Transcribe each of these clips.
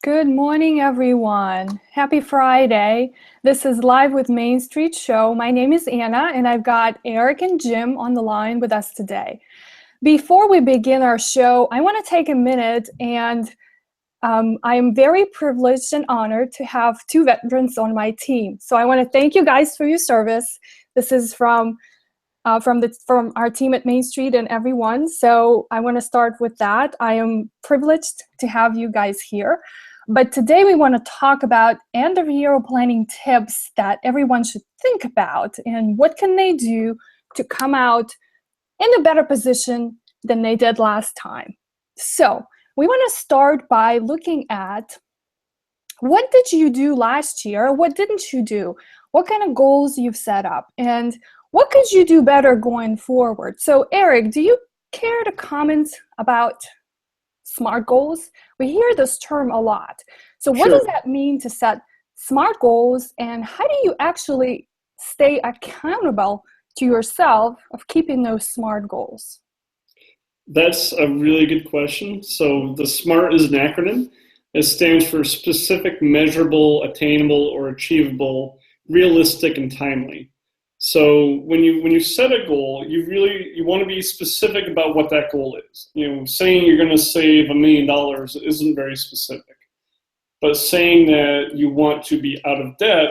Good morning, everyone. Happy Friday. This is Live with Main Street Show. My name is Anna, and I've got Eric and Jim on the line with us today. Before we begin our show, I want to take a minute and I am very privileged and honored to have two veterans on my team. So I want to thank you guys for your service. This is from our team at Main Street and everyone. So I want to start with that. I am privileged to have you guys here. But today we want to talk about end of year planning tips that everyone should think about and what can they do to come out in a better position than they did last time. So we want to start by looking at what did you do last year? What didn't you do? What kind of goals you've set up? And what could you do better going forward? So Eric, do you care to comment about SMART goals? We hear this term a lot. So what does that mean to set SMART goals, and how do you actually stay accountable to yourself of keeping those SMART goals? That's a really good question. So the SMART is an acronym. It stands for specific, measurable, attainable, or achievable, realistic, and timely. So when you set a goal, you want to be specific about what that goal is. Saying you're going to save $1 million isn't very specific. But saying that you want to be out of debt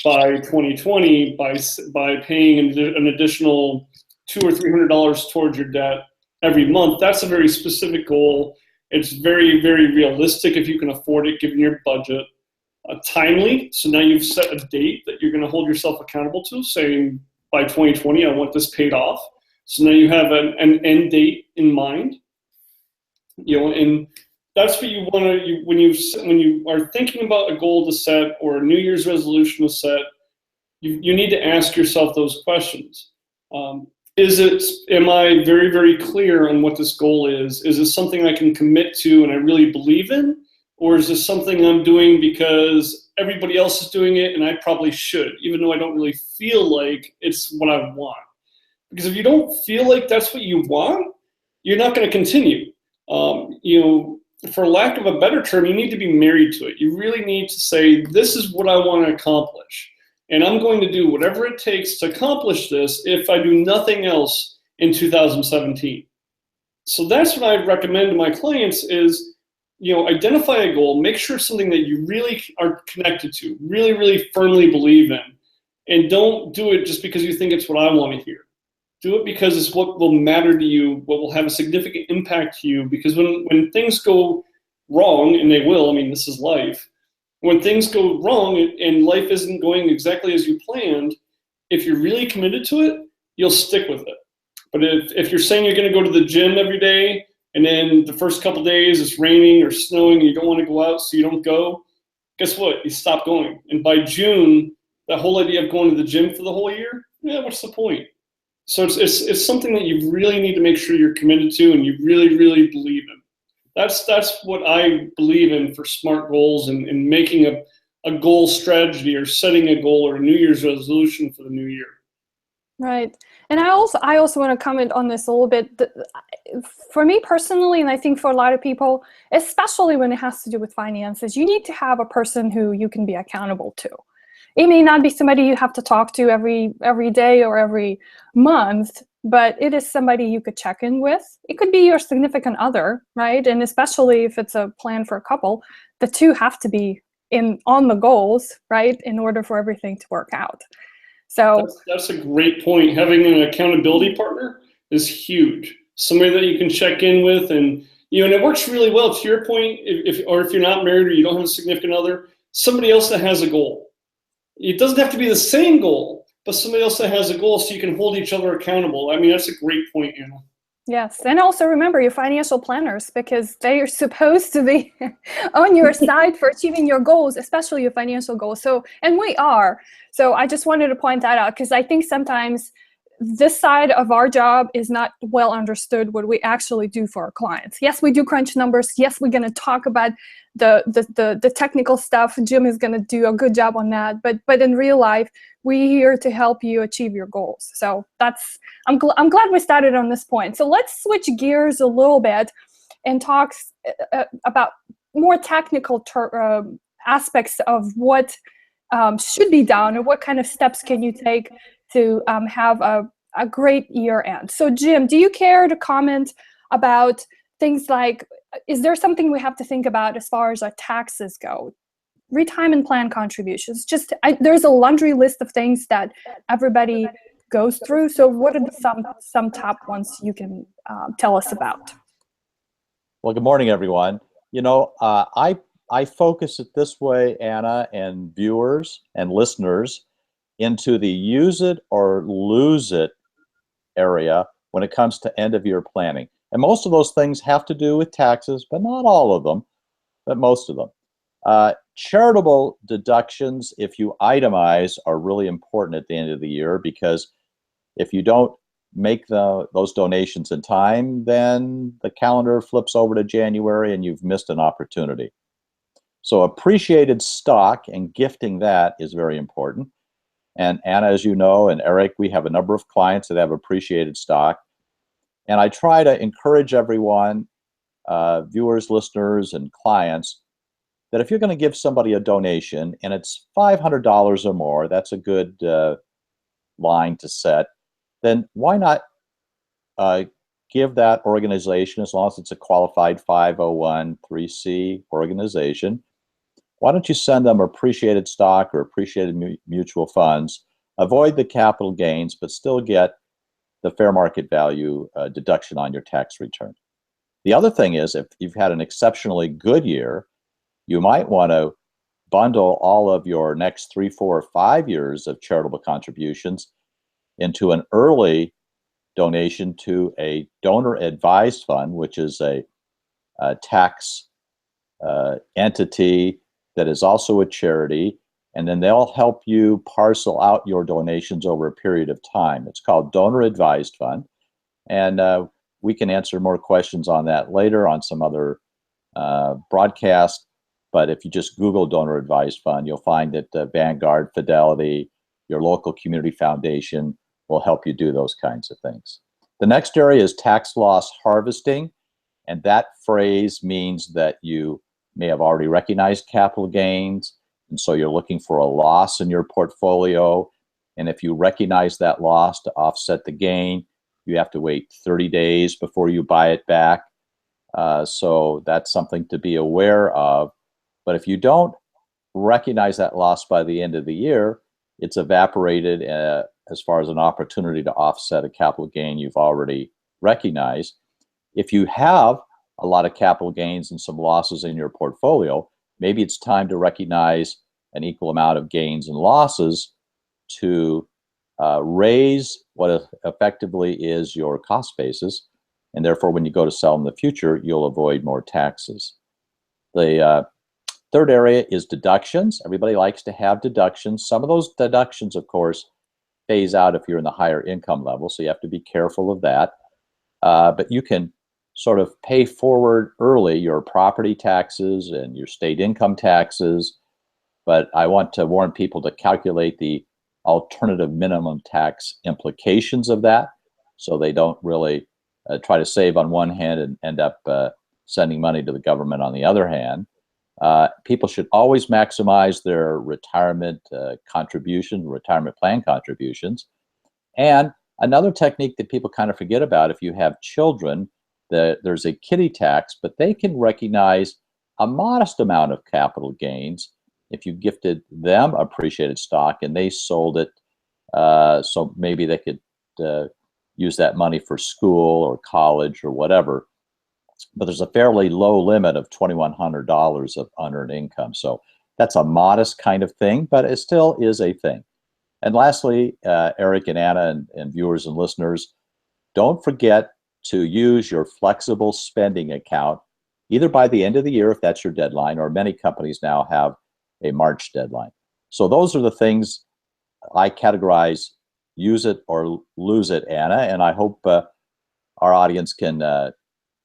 by 2020 by paying an additional $200 or $300 towards your debt every month, that's a very specific goal. It's very, very realistic if you can afford it given your budget. Timely, so now you've set a date that you're going to hold yourself accountable to, saying by 2020 I want this paid off. So now you have an end date in mind. And that's what you want to, when you are thinking about a goal to set or a New Year's resolution to set, you need to ask yourself those questions. Am I very, very clear on what this goal is? Is this something I can commit to and I really believe in? Or is this something I'm doing because everybody else is doing it and I probably should, even though I don't really feel like it's what I want? Because if you don't feel like that's what you want, you're not going to continue. For lack of a better term, you need to be married to it. You really need to say, this is what I want to accomplish. And I'm going to do whatever it takes to accomplish this if I do nothing else in 2017. So that's what I recommend to my clients is, identify a goal, make sure it's something that you really are connected to, really, really firmly believe in, and don't do it just because you think it's what I want to hear. Do it because it's what will matter to you, what will have a significant impact to you, because when things go wrong, and they will, this is life, when things go wrong and life isn't going exactly as you planned, if you're really committed to it, you'll stick with it. But if you're saying you're going to go to the gym every day, and then the first couple days it's raining or snowing and you don't want to go out, so you don't go, guess what? You stop going. And by June, that whole idea of going to the gym for the whole year, what's the point? So it's something that you really need to make sure you're committed to and you really, really believe in. That's what I believe in for SMART goals and making a goal strategy or setting a goal or a New Year's resolution for the new year. Right. And I also want to comment on this a little bit. For me personally, and I think for a lot of people, especially when it has to do with finances, you need to have a person who you can be accountable to. It may not be somebody you have to talk to every day or every month, but it is somebody you could check in with. It could be your significant other, right? And especially if it's a plan for a couple, the two have to be on the goals, right, in order for everything to work out. So that's a great point. Having an accountability partner is huge. Somebody that you can check in with, and and it works really well. To your point, if you're not married or you don't have a significant other, somebody else that has a goal. It doesn't have to be the same goal, but somebody else that has a goal, so you can hold each other accountable. That's a great point, Anna. Yes, and also remember your financial planners, because they are supposed to be on your side for achieving your goals, especially your financial goals. And we are. So I just wanted to point that out, because I think sometimes this side of our job is not well understood, what we actually do for our clients. Yes, we do crunch numbers. Yes, we're going to talk about the technical stuff. Jim is going to do a good job on that. But in real life, we're here to help you achieve your goals. So I'm glad we started on this point. So let's switch gears a little bit and talk about more technical aspects of what should be done, or what kind of steps can you take to have a great year end. So Jim, do you care to comment about things like, is there something we have to think about as far as our taxes go? Retirement plan contributions, there's a laundry list of things that everybody goes through. So what are some top ones you can tell us about? Well, good morning, everyone. You know, I focus it this way, Anna, and viewers and listeners, into the use it or lose it area when it comes to end of year planning. And most of those things have to do with taxes, but not all of them, but most of them. Charitable deductions, if you itemize, are really important at the end of the year, because if you don't make those donations in time, then the calendar flips over to January and you've missed an opportunity. So appreciated stock and gifting that is very important. And Anna, as you know, and Eric, we have a number of clients that have appreciated stock. And I try to encourage everyone, viewers, listeners, and clients, that if you're going to give somebody a donation and it's $500 or more, that's a good line to set, then why not give that organization, as long as it's a qualified 501(c) organization, why don't you send them appreciated stock or appreciated mutual funds, avoid the capital gains, but still get the fair market value deduction on your tax return. The other thing is, if you've had an exceptionally good year, you might want to bundle all of your next 3, 4, or 5 years of charitable contributions into an early donation to a donor advised fund, which is a tax entity that is also a charity, and then they'll help you parcel out your donations over a period of time. It's called Donor Advised Fund, and we can answer more questions on that later on some other broadcast. But if you just Google Donor Advised Fund, you'll find that Vanguard, Fidelity, your local community foundation will help you do those kinds of things. The next area is tax loss harvesting, and that phrase means that you may have already recognized capital gains, and so you're looking for a loss in your portfolio. And if you recognize that loss to offset the gain, you have to wait 30 days before you buy it back. So that's something to be aware of. But if you don't recognize that loss by the end of the year, it's evaporated as far as an opportunity to offset a capital gain you've already recognized. If you have a lot of capital gains and some losses in your portfolio, maybe it's time to recognize an equal amount of gains and losses to raise what effectively is your cost basis. And therefore, when you go to sell in the future, you'll avoid more taxes. The third area is deductions. Everybody likes to have deductions. Some of those deductions, of course, phase out if you're in the higher income level, so you have to be careful of that. But you can sort of pay forward early your property taxes and your state income taxes. But I want to warn people to calculate the alternative minimum tax implications of that, so they don't really try to save on one hand and end up sending money to the government on the other hand. People should always maximize their retirement retirement plan contributions. And another technique that people kind of forget about, if you have children, there's a kiddie tax, but they can recognize a modest amount of capital gains if you gifted them appreciated stock and they sold it. So maybe they could use that money for school or college or whatever. But there's a fairly low limit of $2,100 of unearned income. So that's a modest kind of thing, but it still is a thing. And lastly, Eric and Anna and viewers and listeners, don't forget to use your flexible spending account, either by the end of the year, if that's your deadline, or many companies now have a March deadline. So those are the things I categorize: use it or lose it, Anna, and I hope our audience can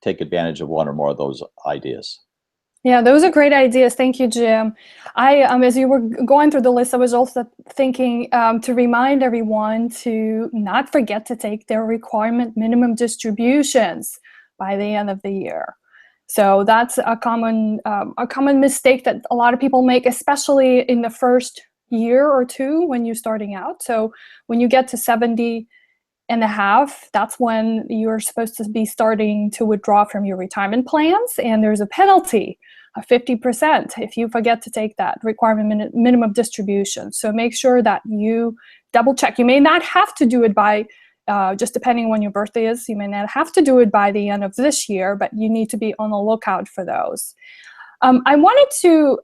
take advantage of one or more of those ideas. Yeah, those are great ideas. Thank you, Jim. As you were going through the list, I was also thinking to remind everyone to not forget to take their requirement minimum distributions by the end of the year. So that's a common mistake that a lot of people make, especially in the first year or two when you're starting out. So when you get to 70 and a half, that's when you're supposed to be starting to withdraw from your retirement plans, and there's a penalty of 50% if you forget to take that requirement minimum distribution. So make sure that you double check. You may not have to do it by just depending on when your birthday is, you may not have to do it by the end of this year, but you need to be on the lookout for those. I wanted to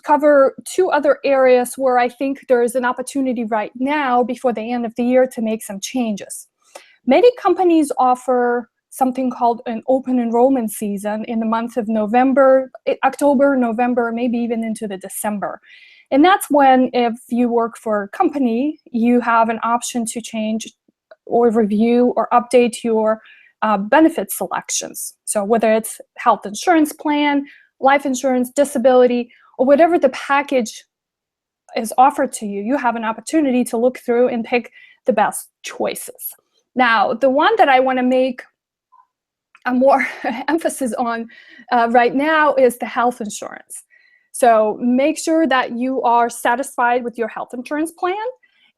cover two other areas where I think there is an opportunity right now before the end of the year to make some changes. Many companies offer something called an open enrollment season in the month of October, November, maybe even into the December. And that's when, if you work for a company, you have an option to change or review or update your benefit selections. So whether it's health insurance plan, life insurance, disability, or whatever the package is offered to you, you have an opportunity to look through and pick the best choices. Now, the one that I want to make a more emphasis on right now is the health insurance. So make sure that you are satisfied with your health insurance plan.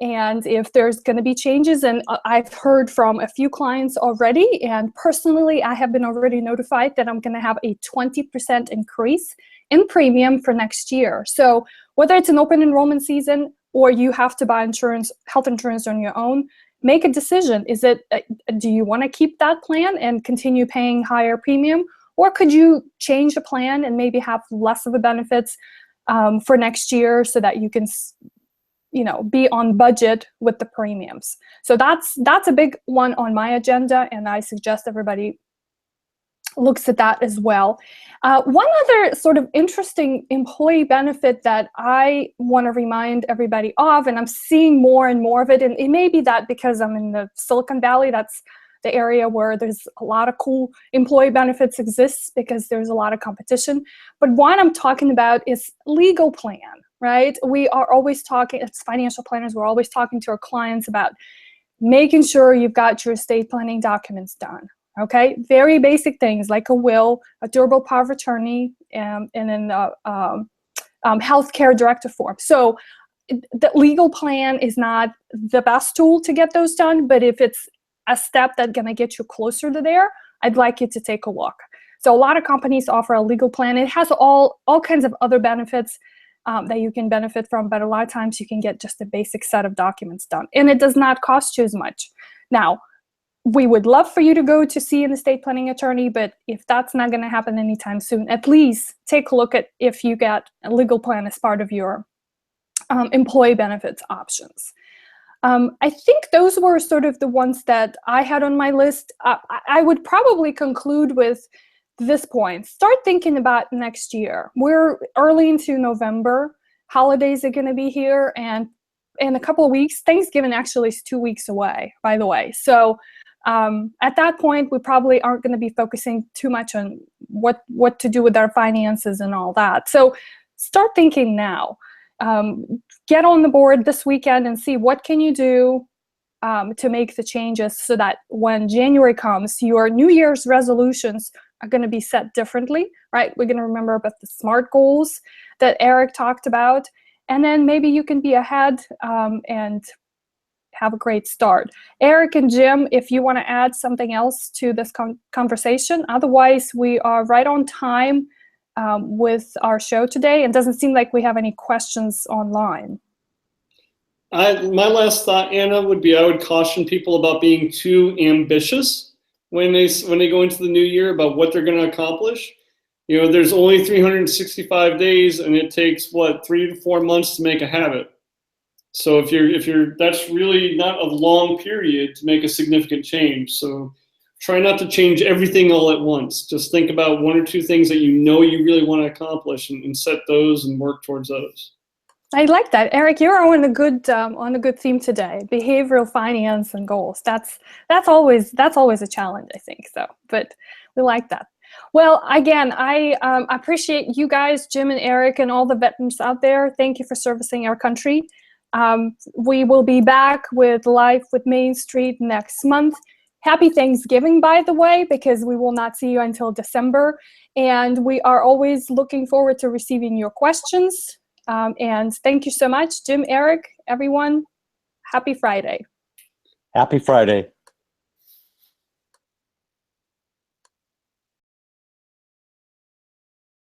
And if there's going to be changes, and I've heard from a few clients already, and personally, I have been already notified that I'm going to have a 20% increase in premium for next year. So whether it's an open enrollment season or you have to buy health insurance on your own, make a decision. Do you want to keep that plan and continue paying higher premium? Or could you change the plan and maybe have less of the benefits for next year so that you can be on budget with the premiums? So that's a big one on my agenda, and I suggest everybody looks at that as well. One other sort of interesting employee benefit that I want to remind everybody of, and I'm seeing more and more of it, and it may be that because I'm in the Silicon Valley, that's the area where there's a lot of cool employee benefits exists because there's a lot of competition. But what I'm talking about is legal plan. Right? We are always talking, as financial planners, we're always talking to our clients about making sure you've got your estate planning documents done. Okay? Very basic things like a will, a durable power of attorney, and then healthcare directive form. So the legal plan is not the best tool to get those done, but if it's a step that's going to get you closer to there, I'd like you to take a look. So a lot of companies offer a legal plan. It has all kinds of other benefits that you can benefit from, but a lot of times you can get just a basic set of documents done, and it does not cost you as much. Now, we would love for you to go to see an estate planning attorney, but if that's not going to happen anytime soon, at least take a look at if you get a legal plan as part of your employee benefits options. I think those were sort of the ones that I had on my list. I would probably conclude with this point. Start thinking about next year. We're early into November. Holidays are going to be here, and in a couple of weeks, Thanksgiving actually is 2 weeks away, by the way. So at that point, we probably aren't going to be focusing too much on what to do with our finances and all that. So start thinking now. Get on the board this weekend and see what can you do to make the changes so that when January comes, your New Year's resolutions are going to be set differently, right? We're going to remember about the SMART goals that Eric talked about, and then maybe you can be ahead and have a great start. Eric and Jim, if you want to add something else to this conversation, otherwise we are right on time with our show today, and doesn't seem like we have any questions online. My last thought, Anna, would be I would caution people about being too ambitious when they go into the new year about what they're going to accomplish. There's only 365 days, and it takes 3 to 4 months to make a habit. So if you're that's really not a long period to make a significant change. So try not to change everything all at once. Just think about 1 or 2 things that you really want to accomplish, and set those and work towards those. I like that, Eric. You're on a good theme today. Behavioral finance and goals. That's always a challenge, I think. So, but we like that. Well, again, I appreciate you guys, Jim and Eric, and all the veterans out there. Thank you for servicing our country. We will be back with Live with Main Street next month. Happy Thanksgiving, by the way, because we will not see you until December. And we are always looking forward to receiving your questions. And thank you so much, Jim, Eric, everyone. Happy Friday. Happy Friday.